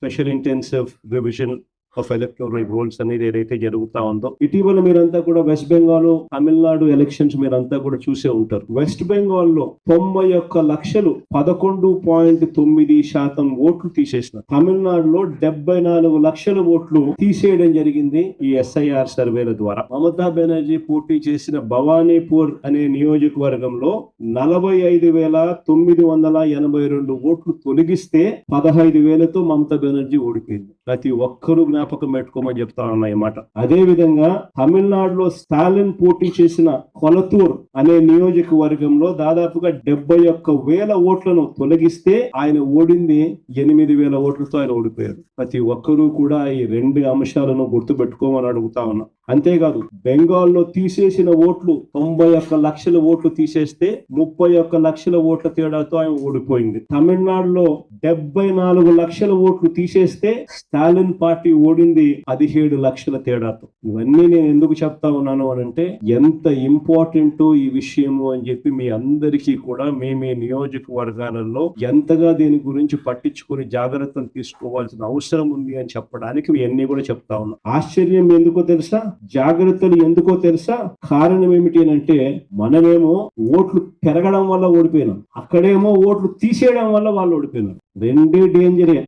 Special intensive revision of electoral rules అనేది ఏదైతే జరుగుతా ఉందో, ఇటీవల మీరంతా కూడా వెస్ట్ బెంగాల్, తమిళనాడు ఎలక్షన్స్ మీరంతా కూడా చూసే ఉంటారు. వెస్ట్ బెంగాల్ లో 91,11,9% ఓట్లు తీసేసిన, తమిళనాడులో 74,00,000 ఓట్లు తీసేయడం జరిగింది ఈ SIR సర్వేల ద్వారా. మమతా బెనర్జీ పోటీ చేసిన భవానీపూర్ అనే నియోజకవర్గంలో 45,982 ఓట్లు తొలగిస్తే 15,000తో మమతా బెనర్జీ ఓడిపోయింది. ప్రతి ఒక్కరూ జ్ఞాపకం పెట్టుకోమని చెప్తా ఉన్నాయి మాట. అదే విధంగా తమిళనాడులో స్టాలిన్ పోటీ చేసిన కొలతూర్ అనే నియోజకవర్గంలో దాదాపుగా 71,000 ఓట్లను తొలగిస్తే ఆయన ఓడింది 8,000 ఓట్లతో ఆయన ఓడిపోయారు. ప్రతి ఒక్కరూ కూడా ఈ 2 అంశాలను గుర్తుపెట్టుకోమని అడుగుతా ఉన్నా. అంతేకాదు, బెంగాల్లో తీసేసిన ఓట్లు 91,00,000 ఓట్లు తీసేస్తే 31,00,000 ఓట్ల తేడాతో ఆయన ఓడిపోయింది. తమిళనాడులో 74,00,000 ఓట్లు తీసేస్తే స్టాలిన్ పార్టీ ఓడింది 17,00,000 తేడాతో. ఇవన్నీ నేను ఎందుకు చెప్తా ఉన్నాను అనంటే, ఎంత ఇంపార్టెంట్ ఈ విషయము అని చెప్పి మీ అందరికీ కూడా మీ నియోజకవర్గాలలో ఎంతగా దీని గురించి పట్టించుకుని జాగ్రత్తలు తీసుకోవాల్సిన అవసరం ఉంది అని చెప్పడానికి ఇవన్నీ కూడా చెప్తా ఉన్నా. ఆశ్చర్యం ఎందుకో తెలుసా, జాగ్రత్తలు ఎందుకో తెలుసా? కారణం ఏమిటి అంటే, మనమేమో ఓట్లు పెరగడం వల్ల ఓడిపోయినాం, అక్కడేమో ఓట్లు తీసేయడం వల్ల వాళ్ళు ఓడిపోయినారు. రెండే డేంజరే.